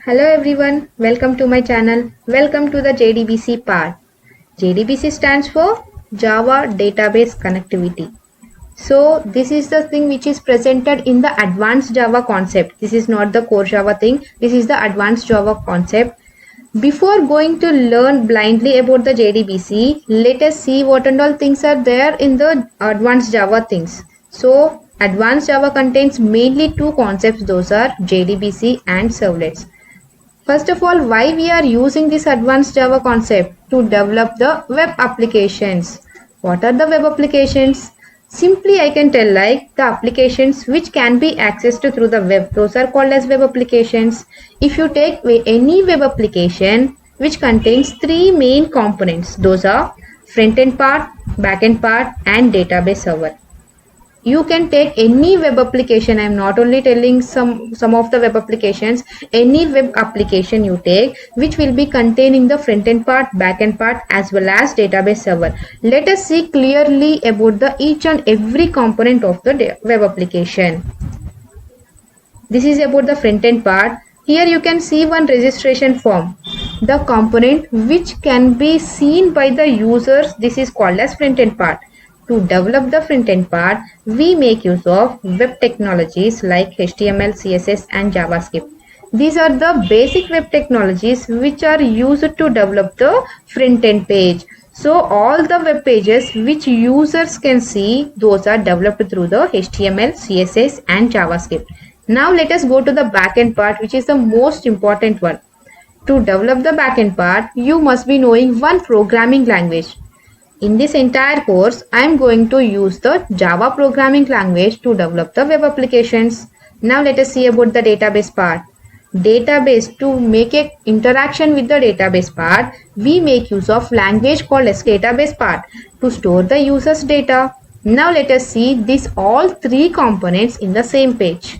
Hello everyone, welcome to my channel. Welcome to the JDBC part. JDBC stands for Java Database Connectivity. So this is the thing which is presented in the advanced Java concept. This is not the core Java thing. This is the advanced Java concept. Before going to learn blindly about the JDBC, let us see what and all things are there in the advanced Java things. So advanced Java contains mainly two concepts, those are JDBC and servlets. First of all, why we are using this advanced Java concept? To develop the web applications. What are the web applications? Simply I can tell like the applications which can be accessed through the web. Those are called as web applications. If you take any web application which contains three main components. Those are front-end part, back-end part and database server. You can take any web application. I am not only telling some of the web applications, any web application you take which will be containing the front end part, back end part as well as database server. Let us see clearly about the each and every component of the web application. This is about the front end part. Here you can see one registration form. The component which can be seen by the users, this is called as front end part. To develop the front-end part, we make use of web technologies like HTML, CSS and JavaScript. These are the basic web technologies which are used to develop the front-end page. So all the web pages which users can see, those are developed through the HTML, CSS and JavaScript. Now let us go to the back-end part, which is the most important one. To develop the back-end part, you must be knowing one programming language. In this entire course, I am going to use the Java programming language to develop the web applications. Now let us see about the database part. Database, to make an interaction with the database part, we make use of language called as database part to store the user's data. Now let us see these all three components in the same page.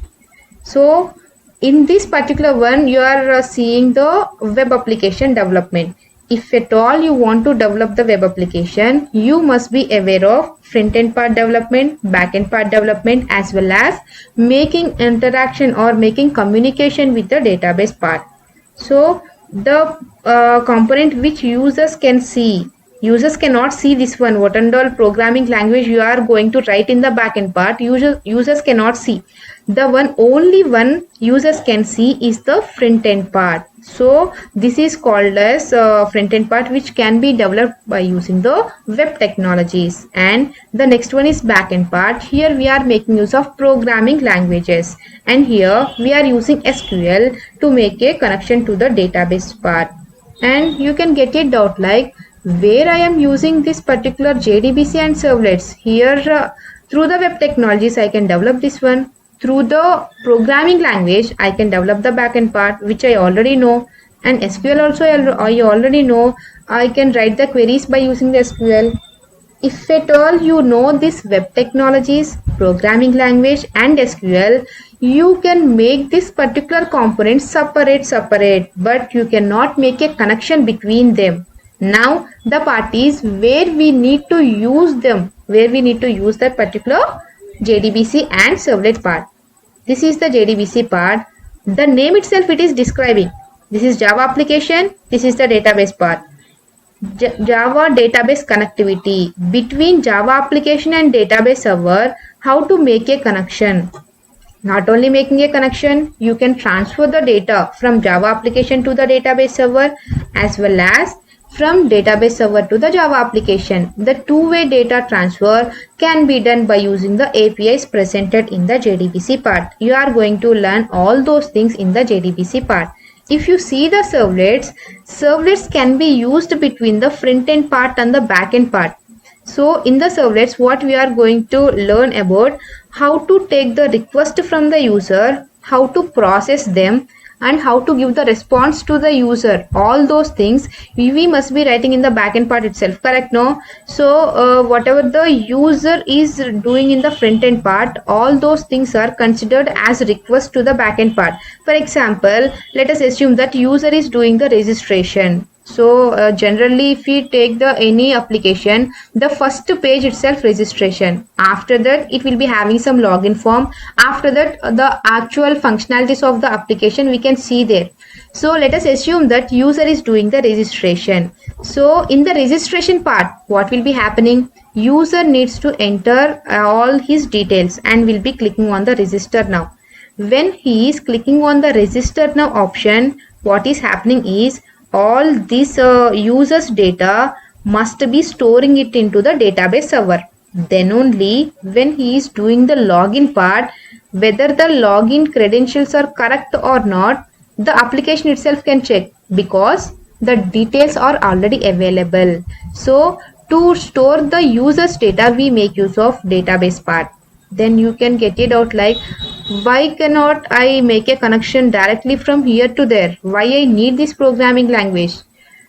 So in this particular one, you are seeing the web application development. If at all you want to develop the web application, you must be aware of front-end part development, back-end part development as well as making interaction or making communication with the database part. So the component which users can see, users cannot see this one, what and all programming language you are going to write in the back-end part, users cannot see. The only one users can see is the front-end part. So this is called as front-end part which can be developed by using the web technologies. And the next one is back-end part. Here we are making use of programming languages. And here we are using SQL to make a connection to the database part. And you can get a doubt like where I am using this particular JDBC and servlets. Here through the web technologies I can develop this one. Through the programming language, I can develop the backend part, which I already know. And SQL also I already know. I can write the queries by using the SQL. If at all you know this web technologies, programming language and SQL, you can make this particular component separate, but you cannot make a connection between them. Now the part is where we need to use them, where we need to use that particular JDBC and servlet part. This is the JDBC part. The name itself it is describing. This is Java application. This is the database part. Java database connectivity between Java application and database server. How to make a connection. Not only making a connection, you can transfer the data from Java application to the database server as well as from database server to the Java application. The two-way data transfer can be done by using the APIs presented in the JDBC part. You are going to learn all those things in the JDBC part. If you see the servlets can be used between the front-end part and the back-end part. So in the servlets, what we are going to learn about how to take the request from the user, how to process them, and how to give the response to the user. All those things we must be writing in the backend part itself, correct? No? So whatever the user is doing in the front end part, all those things are considered as request to the backend part. For example, let us assume that user is doing the registration. So generally if we take the any application, the first page itself registration, after that it will be having some login form, after that the actual functionalities of the application we can see there. So let us assume that user is doing the registration. So in the registration part, what will be happening? User needs to enter all his details and will be clicking on the register now. When he is clicking on the register now option, what is happening is all this users data must be storing it into the database server. Then only when he is doing the login part, whether the login credentials are correct or not, the application itself can check, because the details are already available. So to store the users data, we make use of database part. Then you can get it out like, why cannot I make a connection directly from here to there? Why I need this programming language?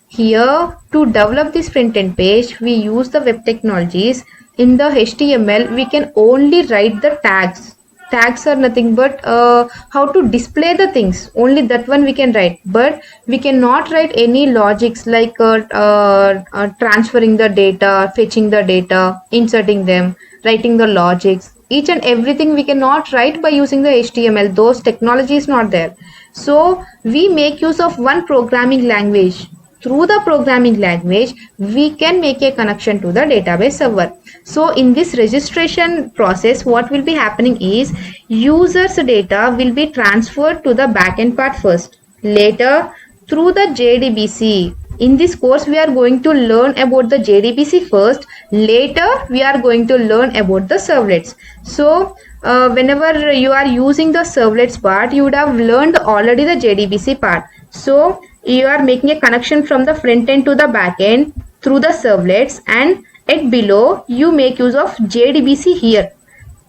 Here, to develop this front-end page, we use the web technologies. In the HTML, we can only write the tags. Tags are nothing but how to display the things. Only that one we can write. But we cannot write any logics like transferring the data, fetching the data, inserting them, writing the logics. Each and everything we cannot write by using the HTML. Those technology is not there. So we make use of one programming language. Through the programming language, we can make a connection to the database server. So in this registration process, what will be happening is users data will be transferred to the backend part first. Later, through the JDBC. In this course, we are going to learn about the JDBC first. Later, we are going to learn about the servlets. So whenever you are using the servlets part, you would have learned already the JDBC part. So you are making a connection from the front end to the back end through the servlets, and at below you make use of JDBC here.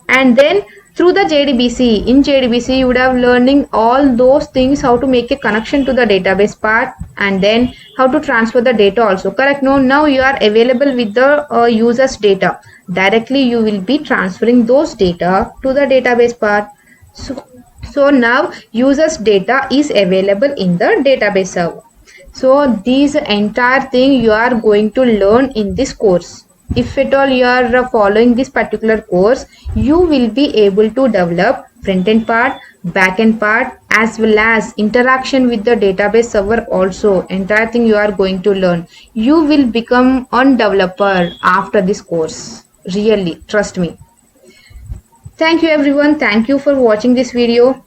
And then through the JDBC, in JDBC you would have learning all those things, how to make a connection to the database part, and then how to transfer the data also, correct? No, now you are available with the users data. Directly you will be transferring those data to the database part. So now users data is available in the database server. So this entire thing you are going to learn in this course. If at all you are following this particular course, you will be able to develop front-end part, back-end part, as well as interaction with the database server also. Entire thing you are going to learn. You will become a developer after this course. Really, trust me. Thank you everyone. Thank you for watching this video.